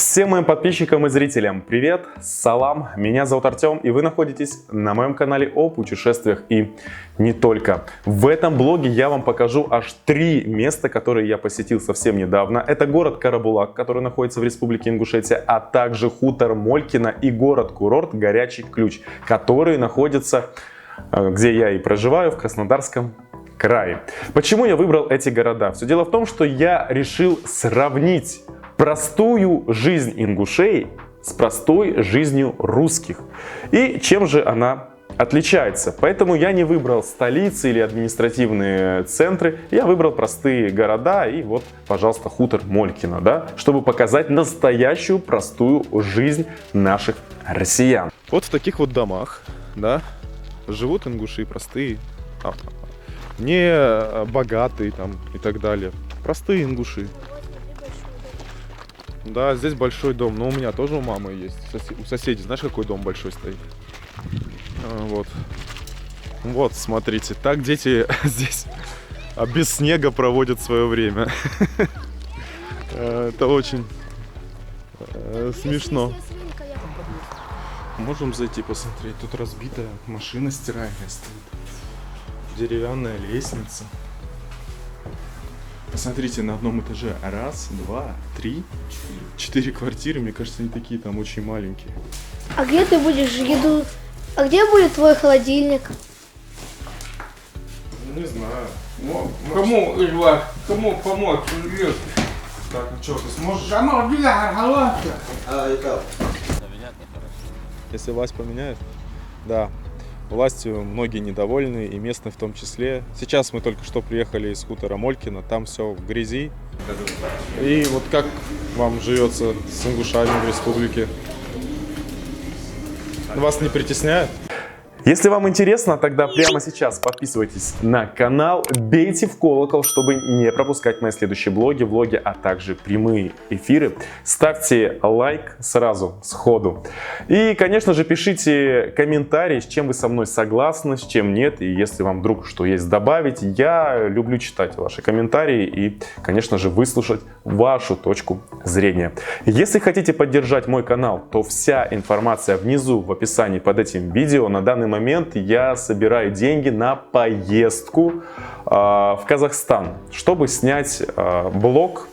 Всем моим подписчикам и зрителям привет, салам, меня зовут Артем, и вы находитесь на моем канале о путешествиях и не только. В этом блоге я вам покажу аж 3 места, которые я посетил совсем недавно. Это город Карабулак, который находится в Республике Ингушетия, а также хутор Молькино и город-курорт Горячий Ключ, который находится, где я и проживаю, в Краснодарском крае. Почему я выбрал эти города? Все дело в том, что я решил сравнить простую жизнь ингушей с простой жизнью русских. И чем же она отличается? Поэтому я не выбрал столицы или административные центры, я выбрал простые города и вот, пожалуйста, хутор Молькино, да, чтобы показать настоящую простую жизнь наших россиян. Вот в таких вот домах, да, живут ингуши простые, не богатые там и так далее. Простые ингуши. Да, здесь большой дом, но у меня тоже у мамы есть. У соседей, знаешь, какой дом большой стоит? Вот. Вот, смотрите, так дети здесь без снега проводят свое время. Это очень смешно. Можем зайти посмотреть. Тут разбитая машина стиральная стоит. Деревянная лестница. Посмотрите, на одном этаже 1, 2, 3, 4 квартиры. Мне кажется, они такие там очень маленькие. А где ты будешь еду? А где будет твой холодильник? Не знаю. Кому из вас, кому помочь? Так, ну что, ты сможешь? Если власть поменяет? Да. Властью многие недовольны, и местные в том числе. Сейчас мы только что приехали из хутора Молькино, там все в грязи. И вот как вам живется с ингушами в республике? Вас не притесняют? Если вам интересно, тогда прямо сейчас подписывайтесь на канал, бейте в колокол, чтобы не пропускать мои следующие влоги, а также прямые эфиры. Ставьте лайк сразу, сходу. И, конечно же, пишите комментарии, с чем вы со мной согласны, с чем нет. И если вам вдруг что есть добавить, я люблю читать ваши комментарии и, конечно же, выслушать вашу точку зрения. Если хотите поддержать мой канал, то вся информация внизу в описании под этим видео. На данный момент я собираю деньги на поездку в Казахстан, чтобы снять блог,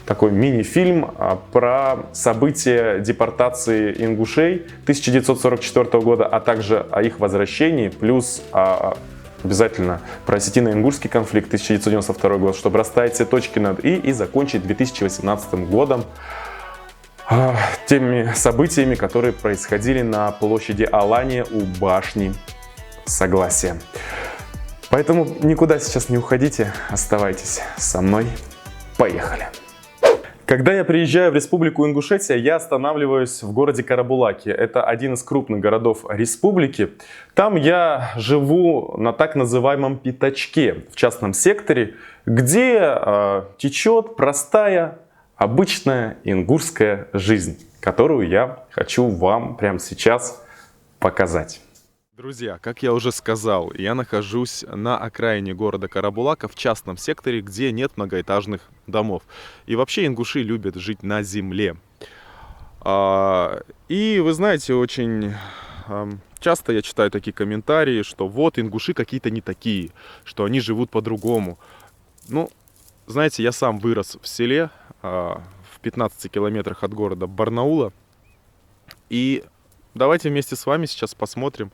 такой мини-фильм про события депортации ингушей 1944 года, а также о их возвращении, плюс обязательно про осетино-ингушский конфликт 1992 год, чтобы расставить все точки над «и» закончить 2018 годом теми событиями, которые происходили на площади Алания у башни Согласия. Поэтому никуда сейчас не уходите, оставайтесь со мной. Поехали! Когда я приезжаю в Республику Ингушетия, я останавливаюсь в городе Карабулаке. Это один из крупных городов республики. Там я живу на так называемом пятачке, в частном секторе, где течет простая, обычная ингушская жизнь, которую я хочу вам прямо сейчас показать. Друзья, как я уже сказал, я нахожусь на окраине города Карабулака, в частном секторе, где нет многоэтажных домов. И вообще ингуши любят жить на земле. И вы знаете, очень часто я читаю такие комментарии, что вот ингуши какие-то не такие, что они живут по-другому. Ну, знаете, я сам вырос в селе, в 15 километрах от города Барнаула. И давайте вместе с вами сейчас посмотрим,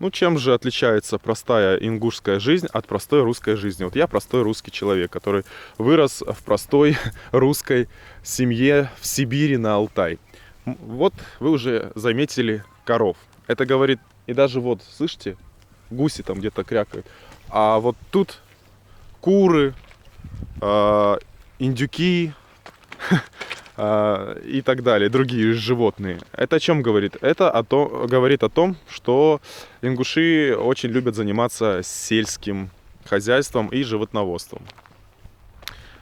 ну, чем же отличается простая ингушская жизнь от простой русской жизни. Вот я простой русский человек, который вырос в простой русской семье в Сибири на Алтай. Вот вы уже заметили коров. Это говорит, и даже вот, слышите, гуси там где-то крякают. А вот тут куры, индюки и так далее, другие животные. Это о чем говорит? Это говорит о том, что ингуши очень любят заниматься сельским хозяйством и животноводством.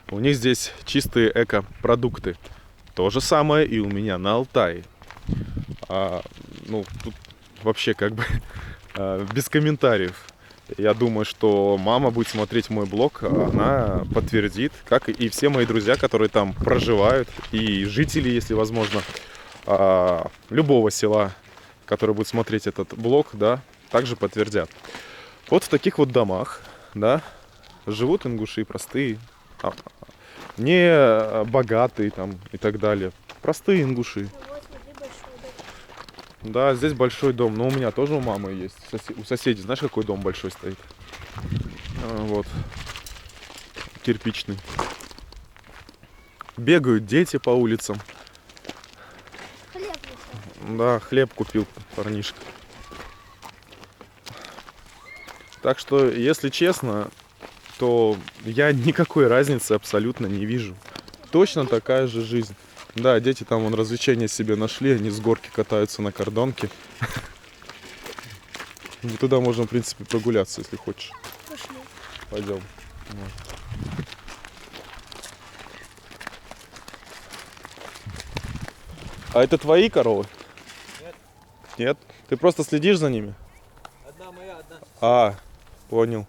У них здесь чистые экопродукты. То же самое и у меня на Алтае. Ну, тут вообще как бы без комментариев. Я думаю, что мама будет смотреть мой блог, она подтвердит, как и все мои друзья, которые там проживают, и жители, если возможно, любого села, которые будут смотреть этот блог, да, также подтвердят. Вот в таких вот домах, да, живут ингуши простые, не богатые там и так далее. Простые ингуши. Вот, смотри, большой дом. Да, здесь большой дом, но у меня тоже у мамы есть. У соседей, знаешь, какой дом большой стоит? Вот. Кирпичный. Бегают дети по улицам. Хлеб несет. Да, хлеб купил парнишка. Так что, если честно, то я никакой разницы абсолютно не вижу. Точно такая же жизнь. Да, дети там вон развлечения себе нашли, они с горки катаются на кордонке. Мы туда можем, в принципе, прогуляться, если хочешь. Пошли. Пойдем. А это твои коровы? Нет. Нет? Ты просто следишь за ними? Одна моя, одна. А, понял.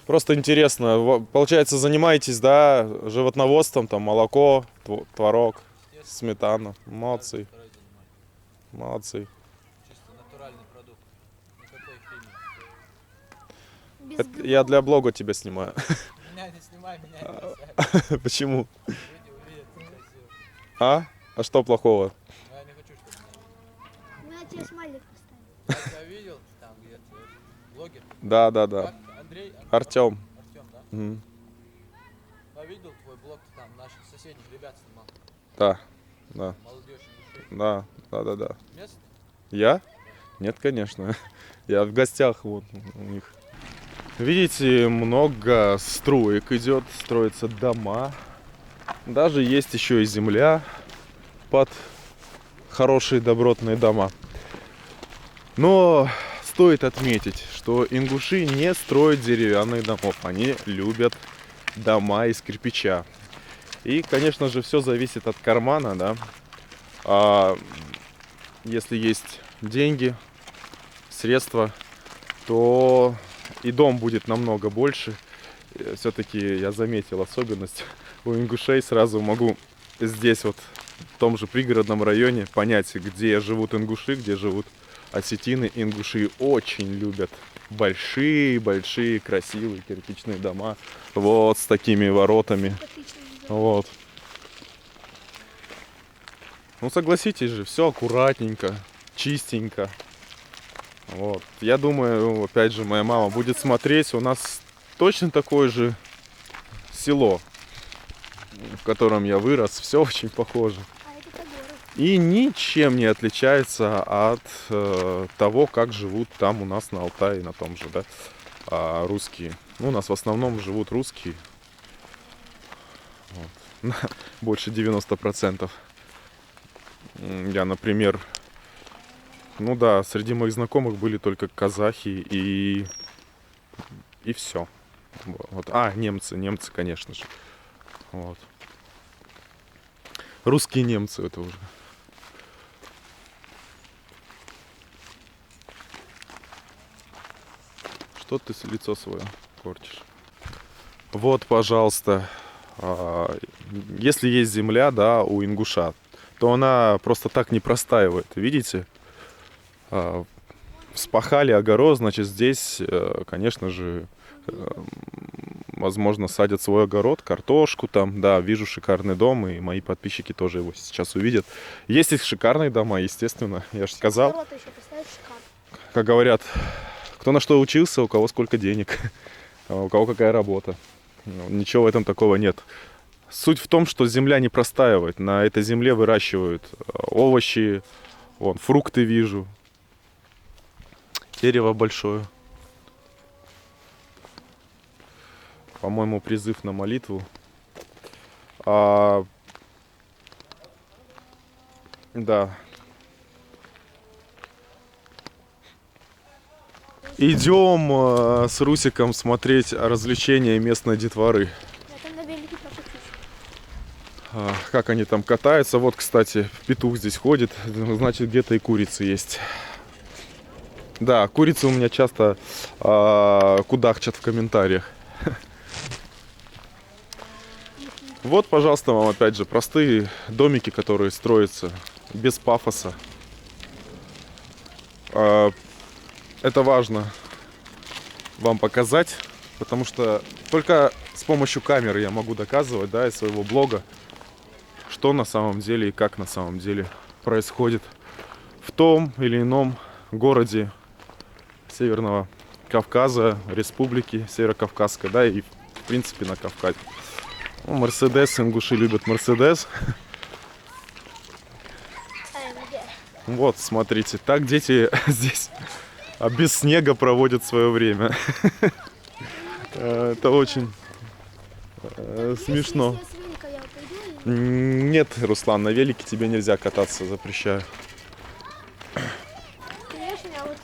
Просто интересно, получается, занимаетесь, да, животноводством, там, молоко, творог, сметана. Молодцы, Второй занимаюсь. молодцы. Чисто натуральный продукт. Никакой химии. Без Это я для блога тебя снимаю. Меня не снимай, меня не бросай. Почему? Люди увидят, как красиво. А? А что плохого? Но я не хочу, чтобы меня Мы на тебе смайлик поставим. видели. Я видел там где-то блогер. Да, да, да. Как? Андрей? Артем. Артем, да? Мгм. Я видел твой блог, ты там наших соседних ребят снимал. Да, да, Молодежь и души. да, да, да, да. Место? Я? Нет, конечно. Я в гостях вот у них. Видите, много строек идет, строятся дома. Даже есть еще и земля под хорошие добротные дома. Но стоит отметить, что ингуши не строят деревянных домов. Они любят дома из кирпича. И, конечно же, все зависит от кармана, да. А если есть деньги, средства, то и дом будет намного больше. Все-таки я заметил особенность у ингушей. Сразу могу здесь вот в том же пригородном районе понять, где живут ингуши, где живут осетины. Ингуши очень любят большие-большие красивые кирпичные дома. Вот с такими воротами. Отлично. Вот. Ну согласитесь же, все аккуратненько, чистенько. Вот. Я думаю, опять же, моя мама будет смотреть. У нас точно такое же село, в котором я вырос. Все очень похоже. А это город. И ничем не отличается от того, как живут там у нас на Алтае, на том же, да, русские. Ну, у нас в основном живут русские. Вот. Больше 90%. Я, например, ну да, среди моих знакомых были только казахи и все. Вот. А, немцы, конечно же. Вот. Русские немцы это уже. Что ты лицо свое портишь? Вот, пожалуйста, если есть земля, да, у ингуша, то она просто так не простаивает. Видите? Вспахали огород, значит, здесь, конечно же, возможно, садят свой огород, картошку там. Да, вижу шикарный дом, и мои подписчики тоже его сейчас увидят. Есть и шикарные дома, естественно, я же сказал. Ворота еще поставить шикарно. Как говорят, кто на что учился, у кого сколько денег, у кого какая работа. Ничего в этом такого нет. Суть в том, что земля не простаивает. На этой земле выращивают овощи, вон, фрукты вижу. Дерево большое. По-моему, призыв на молитву. Да. Идем с Русиком смотреть развлечения местной детворы. Я там на велике прокатюсь. Как они там катаются. Вот, кстати, петух здесь ходит. Значит, где-то и курицы есть. Да, курицы у меня часто кудахчат в комментариях. Вот, пожалуйста, вам опять же простые домики, которые строятся без пафоса. Это важно вам показать, потому что только с помощью камеры я могу доказывать, да, из своего блога, что на самом деле и как на самом деле происходит в том или ином городе Северного Кавказа, Республики Северокавказской, да, и в принципе на Кавказе. Ну, Мерседес, ингуши любят Мерседес. Вот, смотрите, так дети здесь без снега проводят свое время. Это очень смешно. Если я свинка, я пойду и- Нет, Руслан, на велике тебе нельзя кататься, запрещаю. Конечно, а вот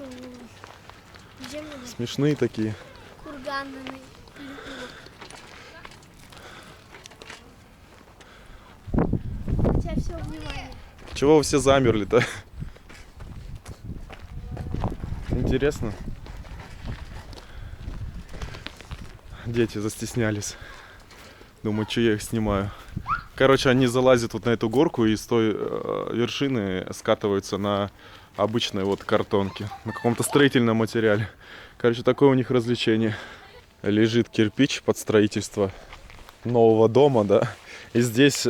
где мне Смешные такие. курганы. У тебя все внимание. Чего вы все замерли-то? Интересно. Дети застеснялись. Думаю, что я их снимаю. Короче, они залазят вот на эту горку и с той вершины скатываются на обычной вот картонке, на каком-то строительном материале. Короче, такое у них развлечение. Лежит кирпич под строительство нового дома, да. И здесь,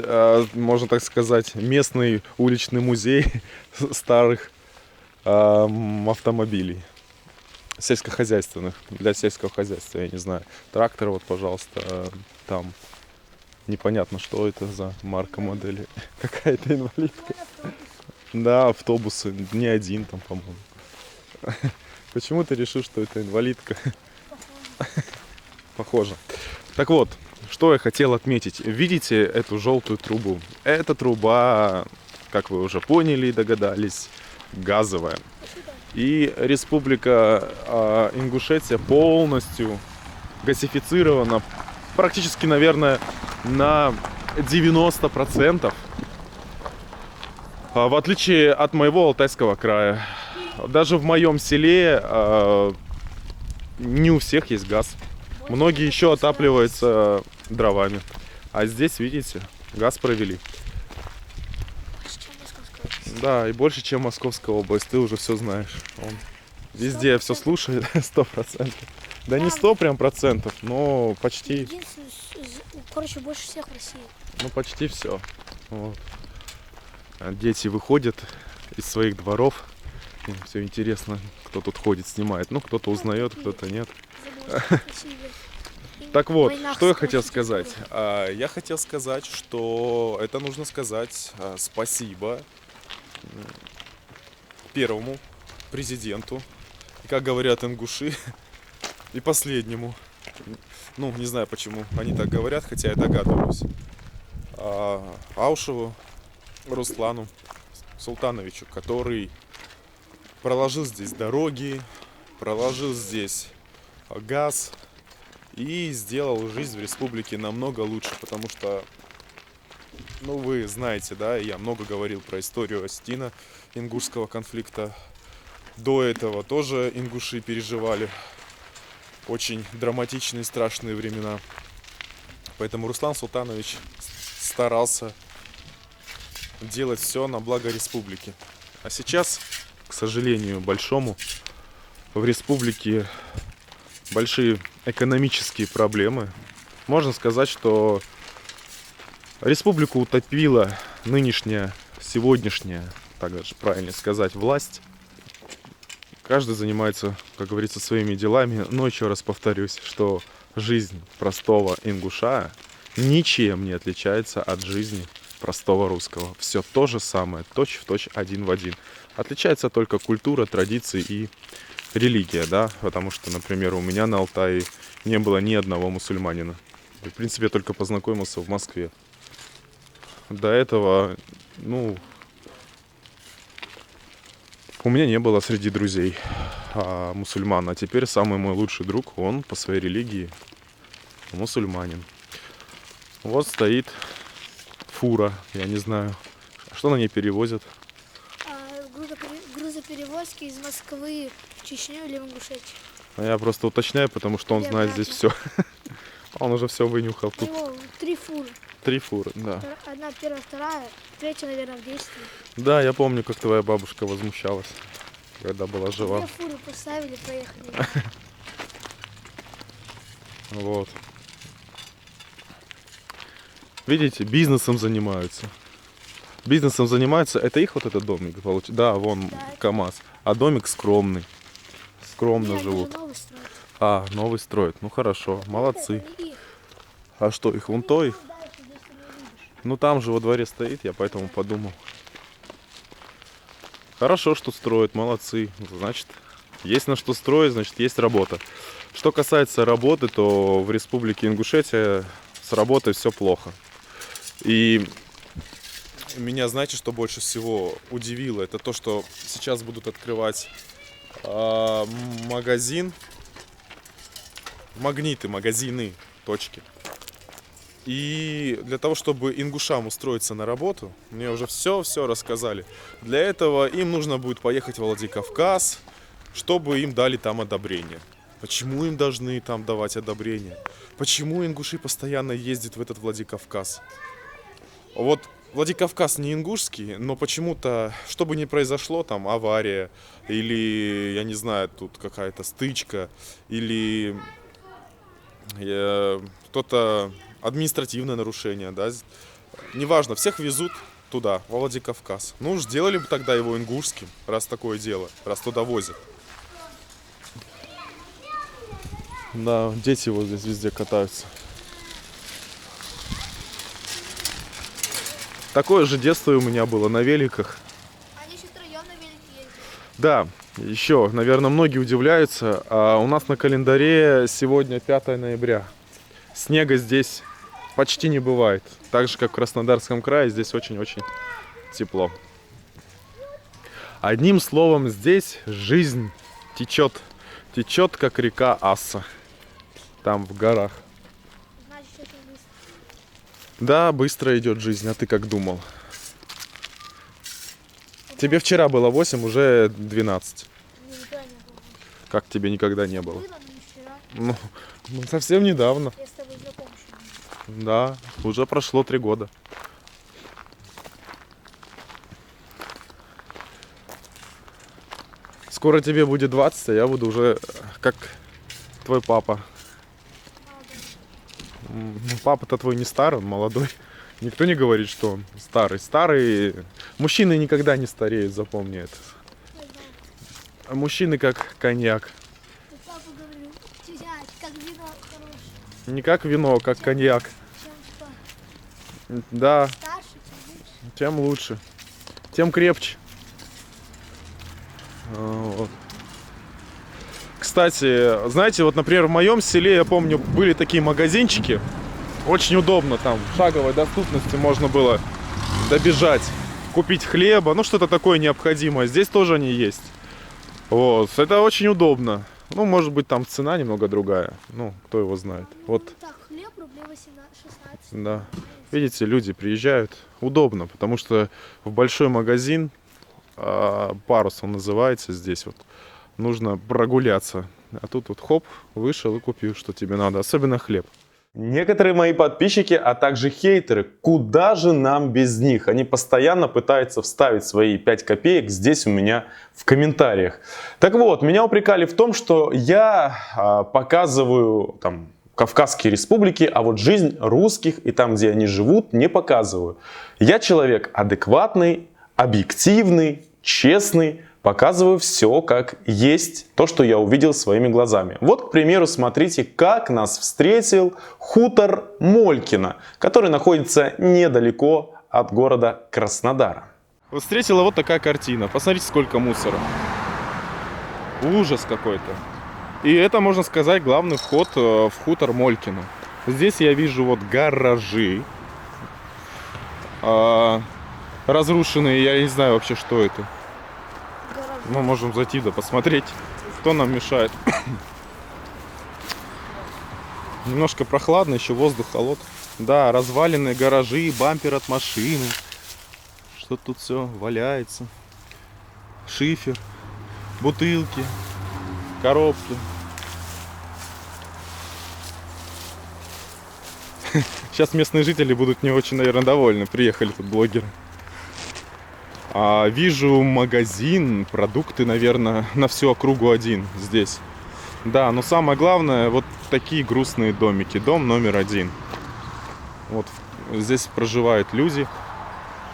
можно так сказать, местный уличный музей старых автомобилей сельскохозяйственных, для сельского хозяйства, я не знаю. Трактор вот, пожалуйста, там непонятно, что это за марка модели. Какая-то инвалидка. Да, автобусы, не один там, по-моему. Почему ты решил, что это инвалидка? Похоже. Так вот, что я хотел отметить. Видите эту желтую трубу? Эта труба, как вы уже поняли и догадались, газовая. И республика Ингушетия полностью газифицирована, практически, наверное, на 90%. В отличие от моего Алтайского края. Даже в моем селе не у всех есть газ. Многие еще отапливаются дровами. А здесь, видите, газ провели. Да, и больше, чем Московская область. Ты уже все знаешь. Он везде все слушает, 100%. Да не 100 прям процентов, но почти, Единственный, короче, больше всех в России. ну почти все. Вот. А дети выходят из своих дворов. Им все интересно, кто тут ходит, снимает. Ну, кто-то узнает, кто-то нет. Так вот, что я хотел сказать. Я хотел сказать, что это нужно сказать спасибо первому президенту, и, как говорят ингуши, и последнему. Ну, не знаю, почему они так говорят, хотя я догадываюсь. Аушеву Руслану Султановичу, который проложил здесь дороги, проложил здесь газ и сделал жизнь в республике намного лучше, потому что, ну, вы знаете, да, я много говорил про историю Остина, ингушского конфликта. До этого тоже ингуши переживали очень драматичные, страшные времена. Поэтому Руслан Султанович старался делать все на благо республики. А сейчас, к сожалению, большому, в республике большие экономические проблемы. Можно сказать, что республику утопила нынешняя, сегодняшняя, так даже правильно сказать, власть. Каждый занимается, как говорится, своими делами. Но еще раз повторюсь, что жизнь простого ингуша ничем не отличается от жизни простого русского. Все то же самое, точь-в-точь, один в один. Отличается только культура, традиции и религия, да, потому что, например, у меня на Алтае не было ни одного мусульманина. В принципе, я только познакомился в Москве. До этого, ну, у меня не было среди друзей мусульман, а теперь самый мой лучший друг, он по своей религии мусульманин. Вот стоит фура, я не знаю, что на ней перевозят. Грузоперевозки из Москвы Чечню или в Ингушетию? Я просто уточняю, потому что он Я знает обратно. здесь все. Он уже все вынюхал У тут. него 3 фуры. 3 фуры, да. Одна первая, вторая, третья, наверное, в действии. Да, я помню, как твоя бабушка возмущалась, когда была 2 жива. фуры поставили, поехали. Вот. Видите, бизнесом занимаются. Бизнесом занимаются. Это их вот этот домик получается? Да, вон Да. КамАЗ. А домик скромный. Скромно Не, они же живут. новый строят. А, новый строят. Ну хорошо, молодцы. Это не их. А что, их вон той? Дальше, здесь ты не увидишь. Ну там же во дворе стоит, я поэтому подумал. Хорошо, что строят, молодцы. Значит, есть на что строить, значит, есть работа. Что касается работы, то в Республике Ингушетия с работой все плохо. И меня, знаете, что больше всего удивило? Это то, что сейчас будут открывать магазин, магниты, магазины, точки. И для того, чтобы ингушам устроиться на работу, мне уже все рассказали. Для этого им нужно будет поехать в Владикавказ, чтобы им дали там одобрение. Почему им должны там давать одобрение? Почему ингуши постоянно ездят в этот Владикавказ? Вот Владикавказ не ингушский, но почему-то, что бы ни произошло, там авария, или, я не знаю, тут какая-то стычка, или кто-то административное нарушение, да, неважно, всех везут туда, во Владикавказ. Ну уж сделали бы тогда его ингушским, раз такое дело, раз туда возят. Да, дети вот здесь везде катаются. Такое же детство у меня было на великах. Они еще втроем на велике ездят. Да, еще, наверное, многие удивляются, а у нас на календаре сегодня 5 ноября. Снега здесь почти не бывает. Так же, как в Краснодарском крае, здесь очень-очень тепло. Одним словом, здесь жизнь течет. Течет, как река Асса. Там, в горах. Значит, это быстро. Да, быстро идет жизнь, а ты как думал? Тебе вчера было 8, уже 12. Мне никогда не было. Как тебе никогда не было? Было, но не вчера. Ну, совсем недавно. Я с тобой знаком еще. Да, уже прошло 3 года. Скоро тебе будет 20, а я буду уже как твой папа. Ну, папа-то твой не старый, он молодой. Никто не говорит, что он старый. Старый... Мужчины никогда не стареют, запомни это. А мужчины как коньяк. Ты папа говорил, взять, как вино хорошее. Не как вино, а как коньяк. Чем Да, старше, тем лучше. тем лучше. Тем крепче. Вот. Кстати, знаете, вот, например, в моем селе, я помню, были такие магазинчики. Очень удобно, там в шаговой доступности можно было добежать, купить хлеба, ну что-то такое необходимое. Здесь тоже они есть. Вот, это очень удобно. Ну, может быть, там цена немного другая. Ну, кто его знает. Вот, Так, хлеб рублей 18, 16. да. Видите, люди приезжают. Удобно, потому что в большой магазин, Парус он называется здесь вот, нужно прогуляться. А тут вот хоп, вышел и купил, что тебе надо. Особенно хлеб. Некоторые мои подписчики, а также хейтеры, куда же нам без них? Они постоянно пытаются вставить свои 5 копеек здесь у меня в комментариях. Так вот, меня упрекали в том, что я показываю там Кавказские республики, а вот жизнь русских и там, где они живут, не показываю. Я человек адекватный, объективный, честный. Показываю все как есть, то, что я увидел своими глазами. Вот, к примеру, смотрите, как нас встретил хутор Молькино, который находится недалеко от города Краснодара. Вот встретила вот такая картина. Посмотрите, сколько мусора. Ужас какой-то. И это, можно сказать, главный вход в хутор Молькино. Здесь я вижу вот гаражи. Разрушенные, я не знаю вообще, что это. Мы можем зайти да посмотреть, кто нам мешает. Немножко прохладно, еще воздух холод. Да, разваленные гаражи, бампер от машины. Что тут все валяется. Шифер, бутылки. коробки. Сейчас местные жители будут не очень, наверное, довольны. Приехали тут блогеры. Вижу магазин, продукты, наверное, на всю округу один здесь. Да, но самое главное, вот такие грустные домики. Дом номер 1. Вот здесь проживают люди.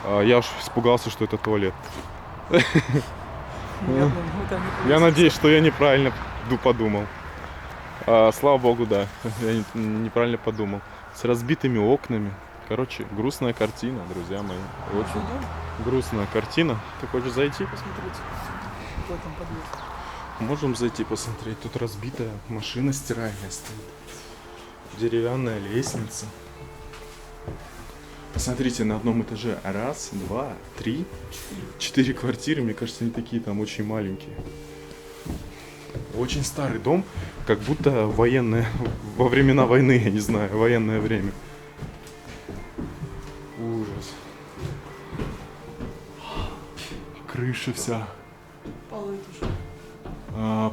Я уж испугался, что это туалет. Я надеюсь, что я неправильно подумал. Слава богу, да. Я неправильно подумал. С разбитыми окнами. Короче, грустная картина, друзья мои. Очень грустная картина. Ты хочешь зайти посмотреть? Можем зайти посмотреть. Тут разбитая машина стиральная стоит. Деревянная лестница. Посмотрите, на одном этаже 1, 2, 3, 4 квартиры. Мне кажется, они такие там очень маленькие. Очень старый дом, как будто военное, во времена войны, я не знаю, военное время. Ужас. Крыша вся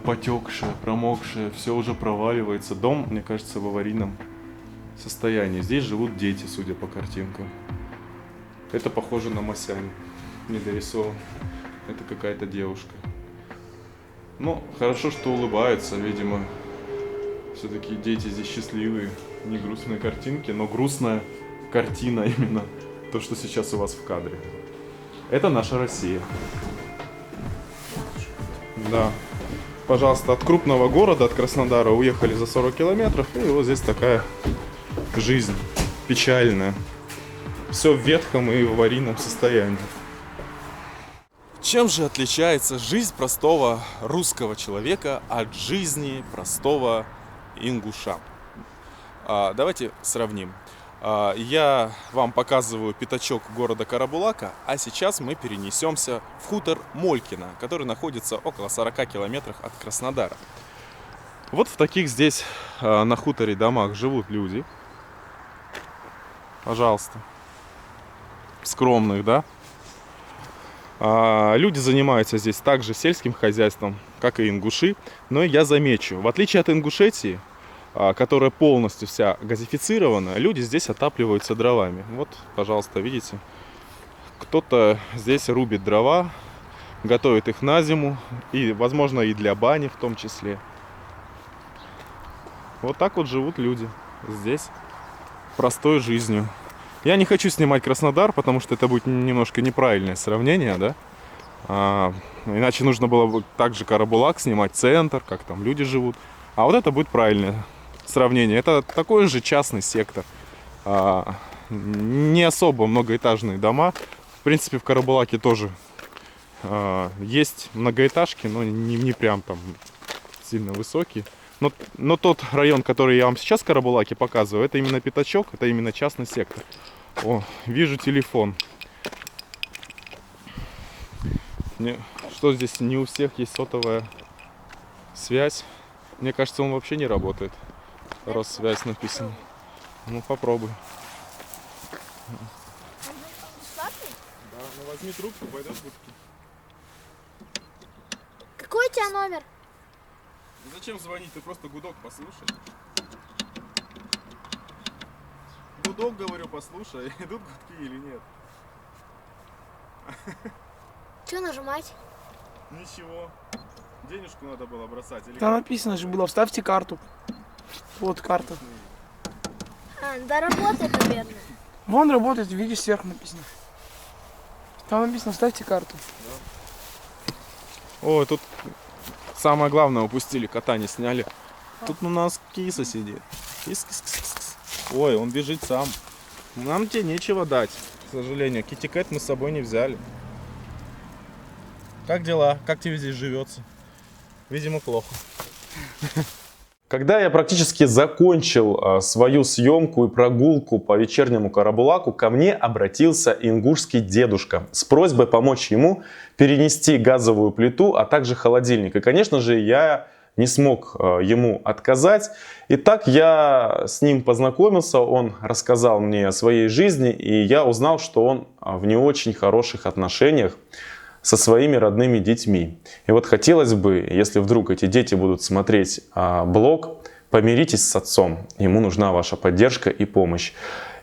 потекшая, промокшая, все уже проваливается. Дом, мне кажется, в аварийном состоянии. Здесь живут дети, судя по картинкам. Это похоже на Масянь, не дорисован. Это какая-то девушка. Ну, хорошо, что улыбаются, видимо. Все-таки дети здесь счастливые. Не грустные картинки, но грустная картина именно. То, что сейчас у вас в кадре. Это наша Россия. Да. Пожалуйста, от крупного города, от Краснодара, уехали за 40 километров. И вот здесь такая жизнь печальная. Все в ветхом и в аварийном состоянии. Чем же отличается жизнь простого русского человека от жизни простого ингуша? Давайте сравним. Я вам показываю пятачок города Карабулака, а сейчас мы перенесемся в хутор Молькино, который находится около 40 километрах от Краснодара. Вот в таких здесь на хуторе домах живут люди. Пожалуйста. Скромных, да? Люди занимаются здесь также сельским хозяйством, как и ингуши. Но я замечу, в отличие от Ингушетии, которая полностью вся газифицирована, люди здесь отапливаются дровами. Вот, пожалуйста, видите, кто-то здесь рубит дрова, готовит их на зиму, и, возможно, и для бани в том числе. Вот так вот живут люди здесь, простой жизнью. Я не хочу снимать Краснодар, потому что это будет немножко неправильное сравнение, да? Иначе нужно было бы также Карабулак снимать, центр, как там люди живут. А вот это будет правильное сравнение. Это такой же частный сектор. Не особо многоэтажные дома. В принципе, в Карабулаке тоже есть многоэтажки, но не прям там сильно высокие. Но тот район, который я вам сейчас в Карабулаке показываю, это именно пятачок, это именно частный сектор. О, вижу телефон. Что здесь? Не у всех есть сотовая связь. Мне кажется, он вообще не работает. Россвязь написано. Ну, попробуй. Да, ну возьми трубку, пойдешь в будки. Какой у тебя номер? Зачем звонить? Ты просто гудок послушай. Гудок, говорю, послушай. Идут гудки или нет? Что нажимать? Ничего. Денежку надо было бросать. Или Там написано же было, вставьте карту. Вот карта. Да работает, наверное. Вон работает, видишь, сверху написано. Там написано, вставьте карту. Ой, тут самое главное упустили, кота не сняли. Тут у нас киса сидит. Кис. Ой, он бежит сам. Нам тебе нечего дать, к сожалению. Китикет мы с собой не взяли. Как дела? Как тебе здесь живется? Видимо, плохо. Когда я практически закончил свою съемку и прогулку по вечернему Карабулаку, ко мне обратился ингушский дедушка с просьбой помочь ему перенести газовую плиту, а также холодильник. И, конечно же, я не смог ему отказать. Итак, я с ним познакомился, он рассказал мне о своей жизни, и я узнал, что он в не очень хороших отношениях со своими родными детьми. И вот хотелось бы, если вдруг эти дети будут смотреть блог, помиритесь с отцом. Ему нужна ваша поддержка и помощь.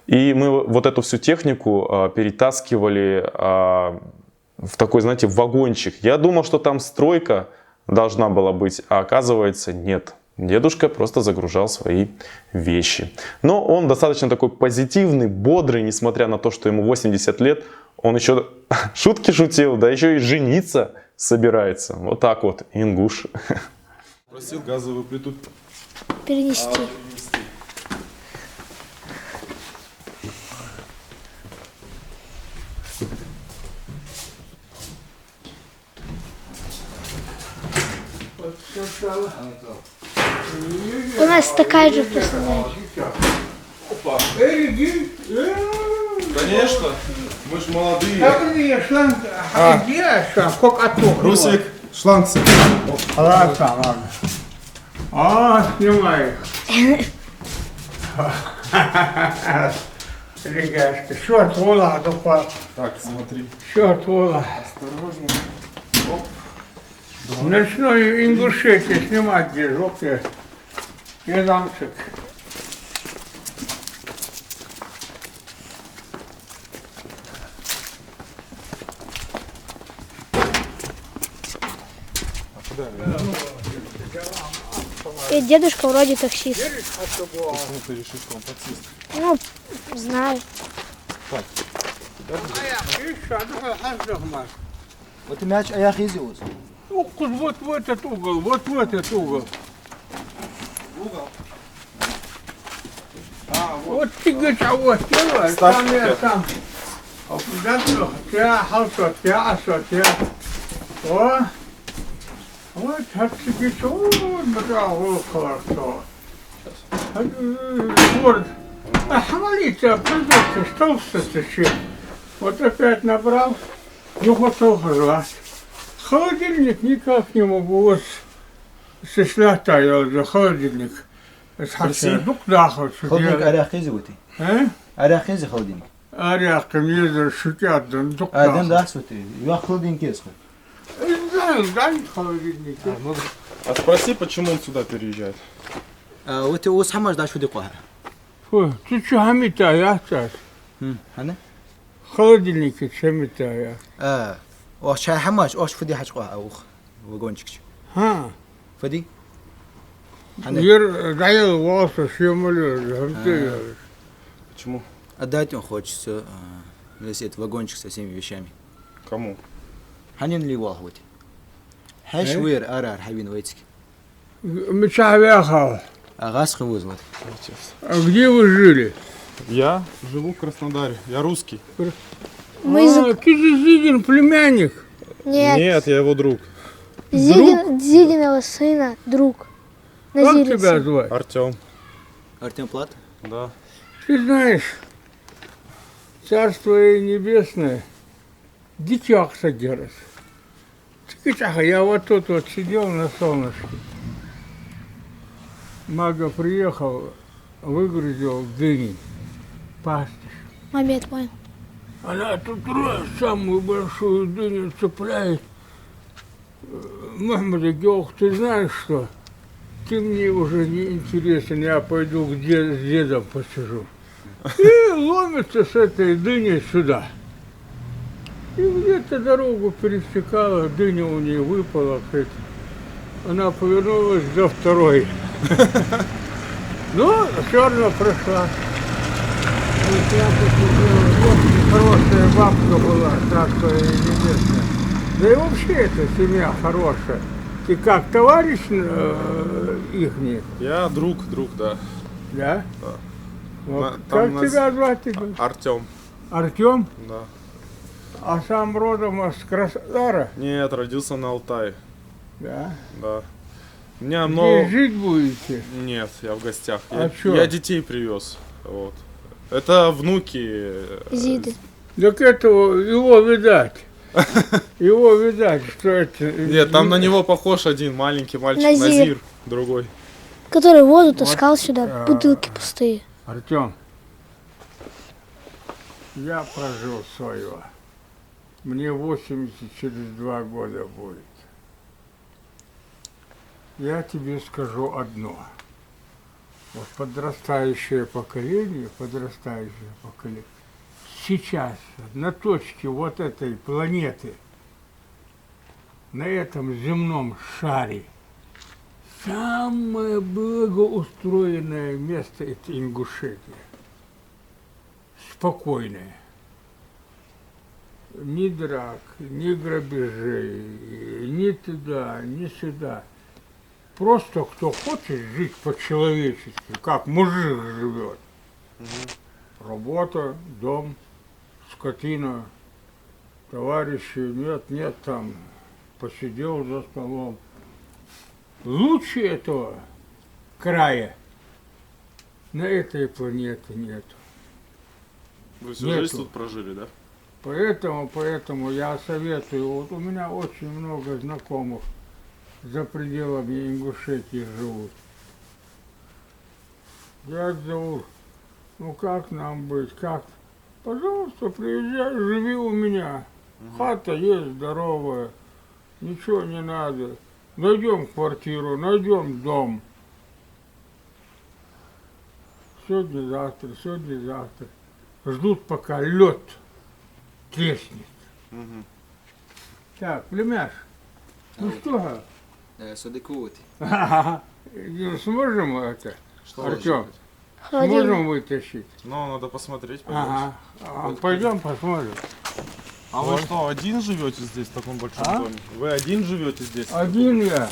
И мы вот эту всю технику перетаскивали в такой, знаете, вагончик. Я думал, что там стройка должна была быть, а оказывается нет. Дедушка просто загружал свои вещи. Но он достаточно такой позитивный, бодрый, несмотря на то, что ему 80 лет. Он еще шутки шутил, да еще и жениться собирается. Вот так вот, ингуш. Просил газовую плиту Перенести. У нас такая же в Краснодаре. Конечно, мы же молодые. Русик, шланцы. Ладно. Снимай. Ребятки, что твола, Так, смотри. что твола. Осторожно. В ночной Ингушетии снимать движок я дамчик. И дедушка вроде таксист. Ты решишь, что он таксист. Ну, знаю. Вот ты мяч, а я хизиус. Вот в этот угол, вот в этот угол. Угол. Вот ты говоришь, а вот делай, там я там. Я халсот, я асот, я. О, вот, отсюда, браво, хорошо. Вот, а хамалица, придется, толстый еще. Вот опять набрал, ну готов жрать. Холодильник никак не могу, вот сослята я уже, холодильник. Дук дахал, Холодильник аря хизи ты. Аря хизи холодильник. Аряк, не шутят, дук Аден дахал. да сути. Я холодильник есть. Знаю, дай холодильник. А спроси, почему он сюда переезжает. Вот ты усамаш да шуди кохар. Фу, ты что, хамита, я сейчас? Хана? Холодильники, хамита, я. Ош чай хамаш, ош фуди хач кохар ух. Вагончик. Ха, Фуди? Хана? я даил волосы, съемлю, хамита. Почему? Отдать он хочется висит вагончик со всеми вещами. Кому? Ханин ли вал вот. Хаш вир арар хавин вайтик. Меча вяхал. Агас хвоз вот. А где вы жили? Я живу в Краснодаре. Я русский. Мы из... Ты же Зидин племянник. Нет, Нет, я его друг. Зидиного сына, друг. Как тебя Назирится. звать? Артем. Артем Плат. Да. Ты знаешь, Царство Небесное, дитя содержит. Я вот тут вот сидел на солнышке. Мага приехал, выгрузил дыни, пастырь. Мамед мой. Она тут самую большую дыню цепляет. Махмад Геох, ты знаешь что? Ты мне уже не интересен, я пойду с дедом посижу. И ломится с этой дыни сюда. И где-то дорогу пересекала, дыня у нее выпала. Она повернулась за второй. Ну, все равно прошла. Вот я посмотрел, очень хорошая бабка была, Царство Небесное. Да и вообще эта семья хорошая. Ты как, товарищ ихний? Я друг, да. Да? Да. Вот. Там Как нас- тебя звать? ты говоришь? Артем. Артем? Да. А сам родом из Краснодара? Нет, родился на Алтае. Да. Да. У меня Здесь много... жить будете? Нет, я в гостях. А чё? Я детей привез. Вот. Это внуки. Зиды. Так этого, его видать. Его видать, что это... Нет, там на него похож один маленький мальчик, Назир. Назир, другой. Который воду таскал сюда, бутылки пустые. Артем, я прожил свое. Мне 80 через 2 года будет. Я тебе скажу одно. Вот подрастающее поколение, сейчас на точке вот этой планеты, на этом земном шаре, самое благоустроенное место – это Ингушетия. Спокойное. Ни драк, ни грабежей, ни туда, ни сюда. Просто кто хочет жить по-человечески, как мужик живет. Работа, дом, скотина, товарищи, нет, там, посидел за столом. Лучше этого края на этой планете нет. Вы всю Нету. жизнь тут прожили, да? Поэтому я советую, вот у меня очень много знакомых за пределами Ингушетии живут. Я зову, ну как нам быть, как? Пожалуйста, приезжай, живи у меня. Хата есть здоровая, ничего не надо. Найдем квартиру, найдем дом. Сегодня-завтра. Ждут, пока лед треснет. Так, племяш, ну что? صديقوتي Сможем это, Что Артем, Холодильник. сможем вытащить? Ну, надо посмотреть. Ага. Пойдем посмотрим. А вы что, один живете здесь, в таком большом А? доме? Вы один живете здесь? Один я.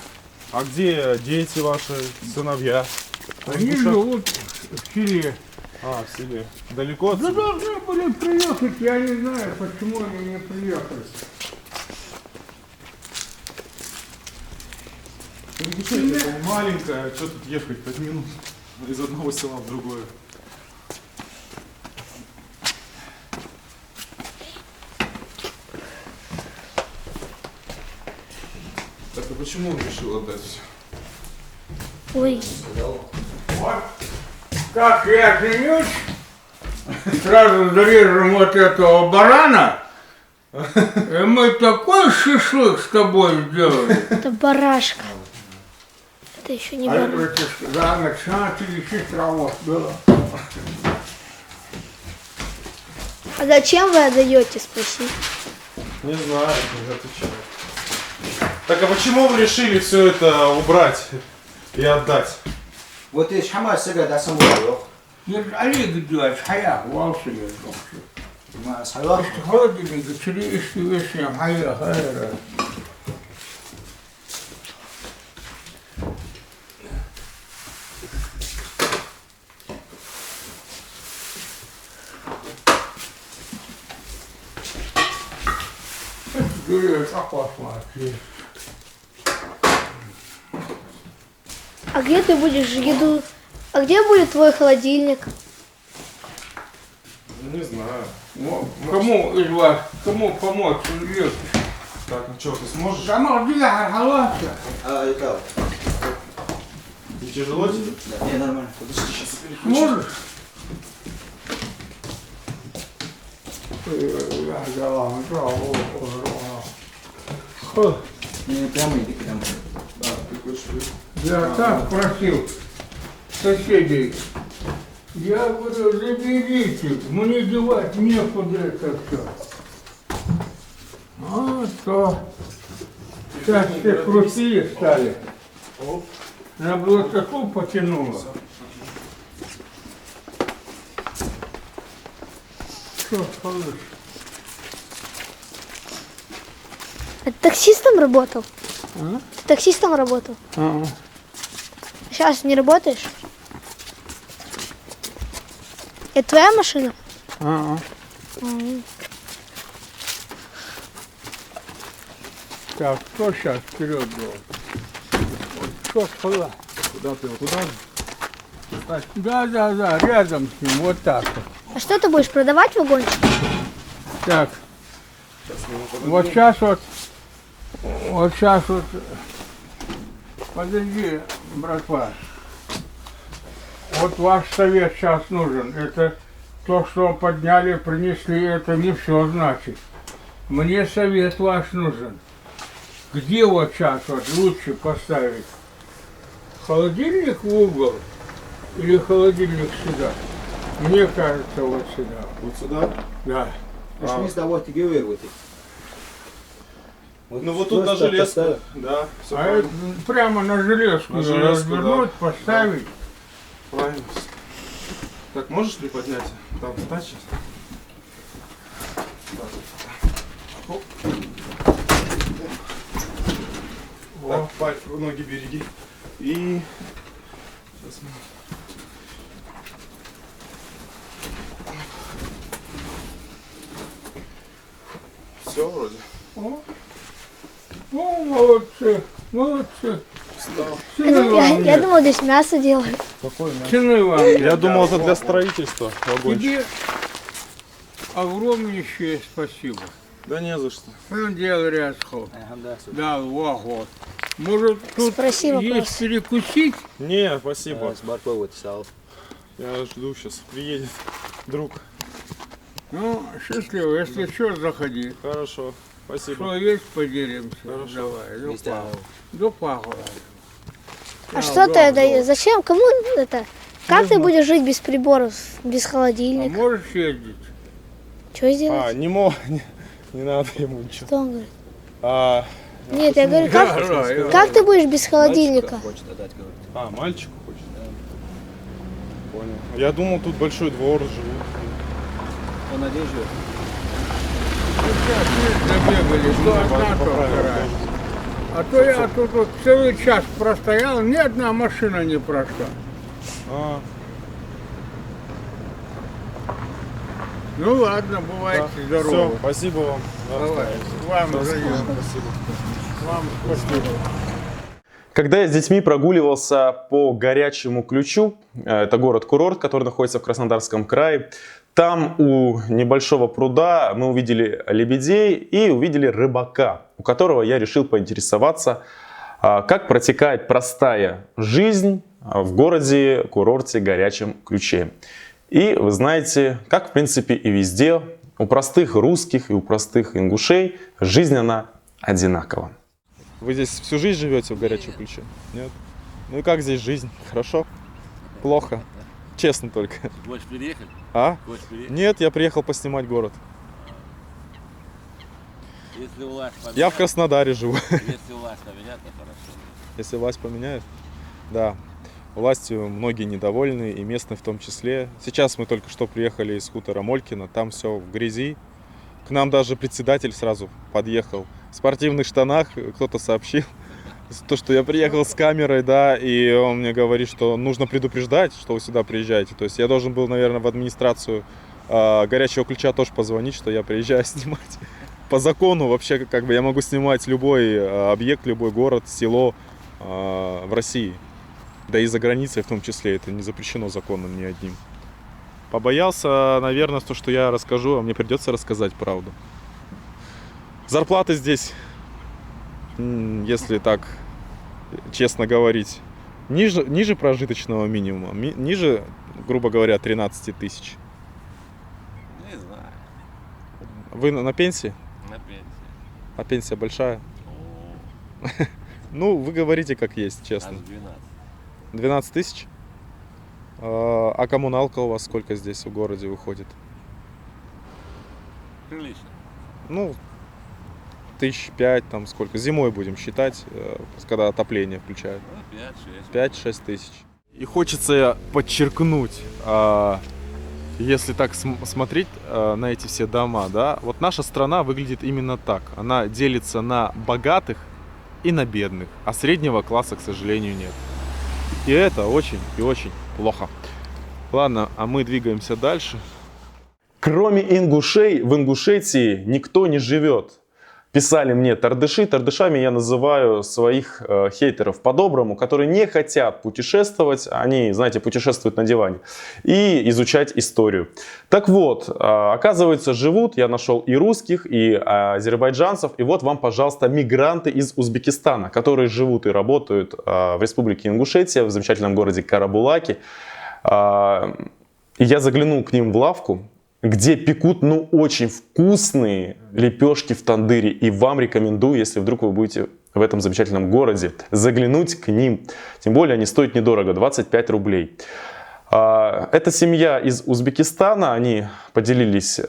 А где дети ваши, сыновья? Они Душа? живут в селе. А, в селе. Далеко Да отсюда? должны были приехать, я не знаю, почему они не приехали. Ингушетия маленькая, что тут ехать 5 минут из одного села в другое? Так, а почему он решил отдать все? Ой, Вот как я женюсь, сразу зарежем вот этого барана, и мы такой шашлык с тобой сделаем. это барашка. Это еще не барашка. Да, начинает лечить траву. А зачем вы отдаете, спроси? Не знаю, не отвечаю. Так, а почему вы решили все это убрать и отдать? Вот ايش حماس سقد عسن وروح عليك دلوقتي حياة واصلة ما صحيح холодильник, через вещи, حياة خير. А где ты будешь еду? А где будет твой холодильник? Не знаю. Кому из вас, кому помочь? Так, ну что, ты сможешь? Сама дыра, халатка. اه يطلع Не тяжело тебе? لا هي نورمال сейчас Можешь? Я взяла, не прямо иди прямо. Да, ты хочешь. я так просил соседей. Я говорю, заберите, мне девать некуда это все. А то сейчас все крутые стали. На блокоту потянуло. Что получится? Ты таксистом работал? А? Ты таксистом работал? Сейчас не работаешь? Это твоя машина? Так, кто сейчас вперед был? Что сказал? Куда ты? Вот туда? Да, рядом с ним, вот так вот. А что ты будешь продавать вагончик? Так, вот сейчас вот, подожди, братва. Вот ваш совет сейчас нужен. Это то, что подняли, принесли, это не все значит. Мне совет ваш нужен. Где вот сейчас вот лучше поставить? Холодильник в угол или холодильник сюда? Мне кажется, вот сюда. Вот сюда? Да. Вниз давайте говорить. Ну вот тут на железку. Да, все А это прямо на железку, На железку, развернуть, да. поставить. правильно. Так, можешь приподнять? Там встать сейчас. Оп. Так, ноги береги. И... Сейчас мы... Все вроде. О, молодцы, молодцы. Встал. Цены вам Я нет. думал, здесь мясо делают. Цены вам нет. Я думал, это для строительства вагончик. Тебе огромнейшее спасибо. Да не за что. Он делал рядху. Alhamdulillah. Да, вот. Может, тут Спроси есть вопрос. перекусить? Не, спасибо. Smartphone сал. Я жду сейчас. Приедет друг. Ну, счастливо. Если что, заходи. Хорошо. Спасибо. Что есть, поделимся. Хорошо. Давай, до Мистер паху. До паху. А что ты это? Зачем? Кому это? Как ты будешь жить без приборов, без А холодильника? можешь ездить? Что сделать? Не надо ему ничего. Что он говорит? А, Нет, я говорю, Да, как, да, как ты будешь без холодильника? Хочет отдать, говорит. мальчику хочет? Понял. Я думал, тут большой двор живут. Он один живет. Сейчас мы забегали, что одна, то вторая. А то я тут вот целый час простоял, ни одна машина не прошла. А, Ну ладно, бывайте все, здоровы. спасибо вам. Да, Давай, вам взаимно. Спасибо. Вам спасибо. Когда я с детьми прогуливался по Горячему Ключу, это город-курорт, который находится в Краснодарском крае, там у небольшого пруда мы увидели лебедей и увидели рыбака, у которого я решил поинтересоваться, как протекает простая жизнь в городе-курорте Горячем Ключе. И вы знаете, как в принципе и везде, у простых русских и у простых ингушей жизнь она одинакова. Вы здесь всю жизнь живете в Горячем Ключе? Нет? Ну и как здесь жизнь? Хорошо? Плохо? Честно только. Хочешь переехать? А? Хочешь переехать? Нет, я приехал поснимать город. Если власть поменяет, Я в Краснодаре живу. если власть поменяет, то хорошо. Если власть поменяет? Да. Властью многие недовольны, и местные в том числе. Сейчас мы только что приехали из хутора Молькино, там все в грязи. К нам даже председатель сразу подъехал. В спортивных штанах кто-то сообщил, то, что я приехал с камерой, да, и он мне говорит, что нужно предупреждать, что вы сюда приезжаете. То есть я должен был, наверное, в администрацию Горячего Ключа тоже позвонить, что я приезжаю снимать. По закону вообще как бы я могу снимать любой объект, любой город, село в России. Да и за границей в том числе, это не запрещено законом ни одним. Побоялся, наверное, то, что я расскажу, а мне придется рассказать правду. Зарплаты здесь, если так честно говорить, ниже прожиточного минимума, ниже, грубо говоря, 13 тысяч. Не знаю, Вы на пенсии? на пенсии. А пенсия большая? О, Ну, вы говорите как есть, честно. аж 12. 12 тысяч? А коммуналка у вас сколько здесь в городе выходит? Прилично. Ну, 1005, там сколько? Зимой будем считать, когда отопление включают. Ну, 5-6. 5-6 тысяч. И хочется подчеркнуть, если так смотреть на эти все дома, да, вот наша страна выглядит именно так. Она делится на богатых и на бедных, а среднего класса, к сожалению, нет. И это очень и очень плохо. Ладно, а мы двигаемся дальше. Кроме ингушей, в Ингушетии никто не живет. Писали мне тардыши. Тардышами я называю своих хейтеров по-доброму, которые не хотят путешествовать. Они, знаете, путешествуют на диване. И изучать историю. Так вот, оказывается, живут, я нашел и русских, и азербайджанцев. И вот вам, пожалуйста, мигранты из Узбекистана, которые живут и работают в республике Ингушетия, в замечательном городе Карабулаке. И я заглянул к ним в лавку. где пекут, ну, очень вкусные лепешки в тандыре. И вам рекомендую, если вдруг вы будете в этом замечательном городе, заглянуть к ним. Тем более они стоят недорого, 25 рублей. Эта семья из Узбекистана, они поделились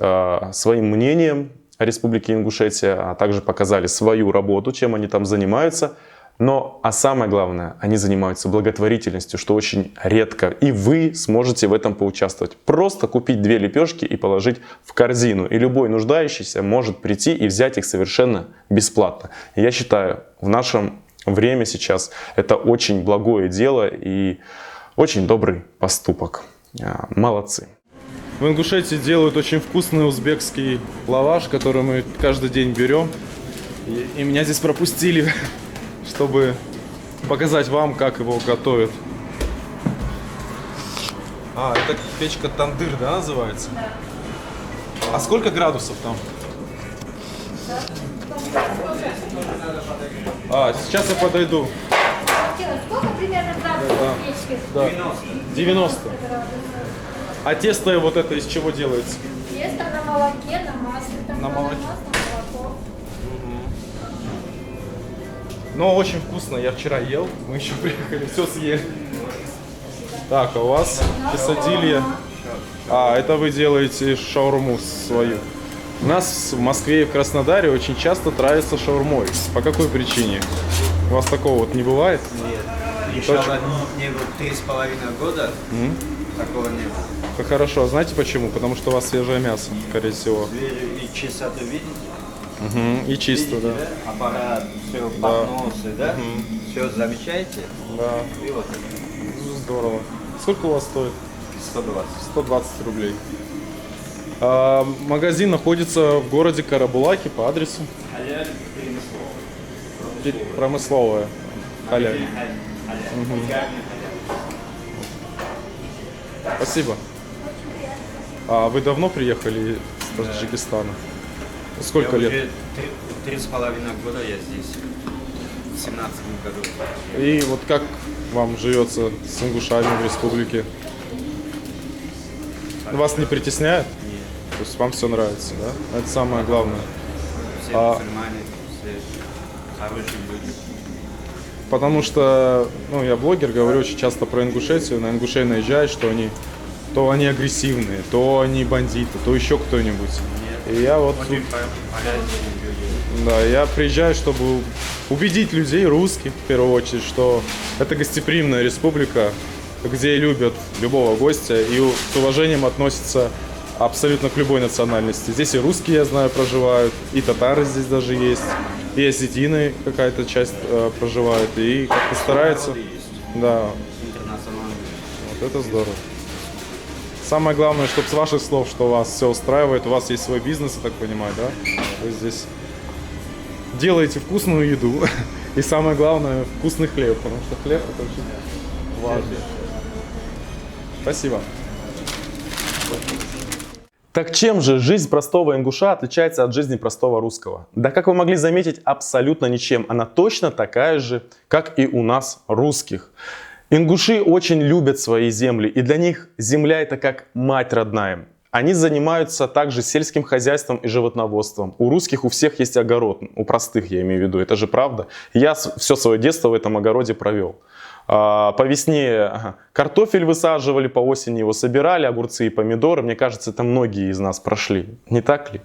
своим мнением о Республике Ингушетия, а также показали свою работу, чем они там занимаются. А самое главное, они занимаются благотворительностью, что очень редко. И вы сможете в этом поучаствовать. Просто купить 2 лепешки и положить в корзину. И любой нуждающийся может прийти и взять их совершенно бесплатно. Я считаю, в нашем время сейчас это очень благое дело и очень добрый поступок. Молодцы. В Ингушетии делают очень вкусный узбекский лаваш, который мы каждый день берем. И меня здесь пропустили, чтобы показать вам, как его готовят. Это печка тандыр, да, называется? А сколько градусов там? Сейчас я подойду. Сколько примерно градусов в печке? Да. 90. А тесто вот это из чего делается? Тесто на молоке, на масле. На молоке. Молоко. Но очень вкусно, я вчера ел, мы еще приехали, все съели. Так, а у вас quesadilla. Это вы делаете шаурму свою. У нас в Москве и в Краснодаре очень часто травится шаурмой. По какой причине? У вас такого вот не бывает? Нет. Еще не было 3,5 года, такого не было. Как хорошо, а знаете почему? Потому что у вас свежее мясо, скорее всего. И чистота видите? И чисто, да. Аппарат, все подносы, да? Все замечаете? Да. И вот Здорово. Сколько у вас стоит? 120. 120 рублей. Магазин находится в городе Карабулаке по адресу Промысловая. Халяль. Спасибо. А вы давно приехали из Таджикистана? Сколько лет? Уже 3,5 года я здесь. В 17 году. И вот как вам живется с ингушами в республике? Вас не притесняют? Нет. То есть вам все нравится, да? Это самое главное. Все мусульмане, все хорошие люди. Потому что, я блогер, говорю очень часто про Ингушетию, на ингушей наезжают, что они то они агрессивные, то они бандиты, то еще кто-нибудь. И я вот тут, я приезжаю, чтобы убедить людей, русских в первую очередь, что это гостеприимная республика, где любят любого гостя и с уважением относятся абсолютно к любой национальности. Здесь и русские, я знаю, проживают, и татары здесь даже есть, и осетины какая-то часть проживает, и как-то стараются. Да. Вот это здорово. Самое главное, чтобы с ваших слов, что вас все устраивает, у вас есть свой бизнес, я так понимаю, да? Вы здесь делаете вкусную еду, и самое главное, вкусный хлеб, потому что хлеб это очень важно. Спасибо. Так чем же жизнь простого ингуша отличается от жизни простого русского? Да, как вы могли заметить, абсолютно ничем. Она точно такая же, как и у нас, русских. Ингуши очень любят свои земли, и для них земля это как мать родная. Они занимаются также сельским хозяйством и животноводством. У русских у всех есть огород, у простых я имею в виду, это же правда. Я все свое детство в этом огороде провел. По весне картофель высаживали, по осени его собирали, огурцы и помидоры. Мне кажется, это многие из нас прошли, не так ли?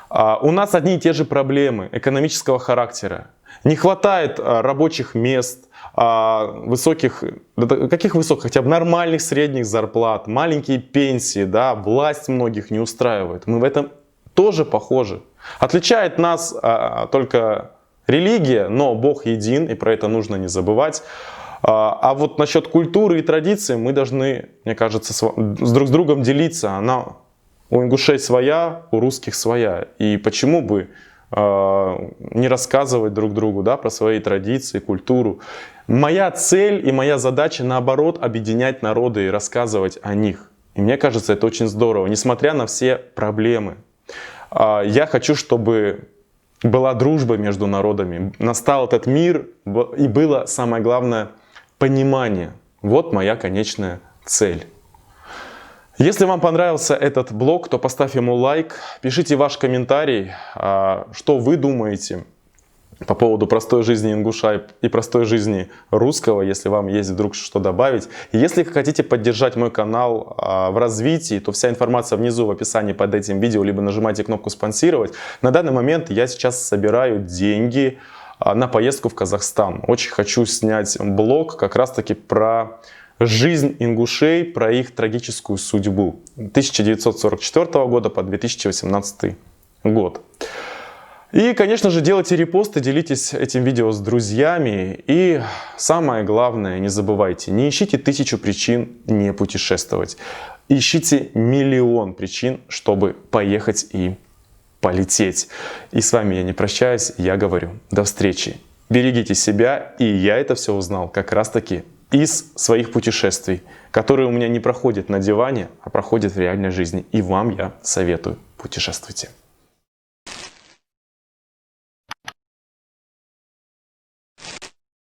У нас одни и те же проблемы экономического характера. Не хватает рабочих мест, высоких, каких высоких, хотя бы нормальных средних зарплат, маленькие пенсии, да, власть многих не устраивает. Мы в этом тоже похожи. Отличает нас только религия, но Бог един, и про это нужно не забывать. А вот насчет культуры и традиций мы должны, мне кажется, друг с другом делиться. Она у ингушей своя, у русских своя. И почему бы не рассказывать друг другу, да, про свои традиции, культуру. Моя цель и моя задача, наоборот, объединять народы и рассказывать о них. И мне кажется, это очень здорово, несмотря на все проблемы. Я хочу, чтобы была дружба между народами, настал этот мир, и было, самое главное, понимание. Вот моя конечная цель. Если вам понравился этот блог, то поставь ему лайк, пишите ваш комментарий, что вы думаете по поводу простой жизни ингуша и простой жизни русского, если вам есть вдруг что добавить. И если вы хотите поддержать мой канал в развитии, то вся информация внизу в описании под этим видео, либо нажимайте кнопку «Спонсировать». На данный момент я сейчас собираю деньги на поездку в Казахстан. Очень хочу снять блог как раз таки про жизнь ингушей, про их трагическую судьбу 1944 года по 2018 год. И, конечно же, делайте репосты, делитесь этим видео с друзьями. И самое главное, не забывайте, не ищите 1000 причин не путешествовать. Ищите миллион причин, чтобы поехать и полететь. И с вами я не прощаюсь, я говорю до встречи. Берегите себя, и я это все узнал как раз таки из своих путешествий, которые у меня не проходят на диване, а проходят в реальной жизни. И вам я советую, путешествуйте.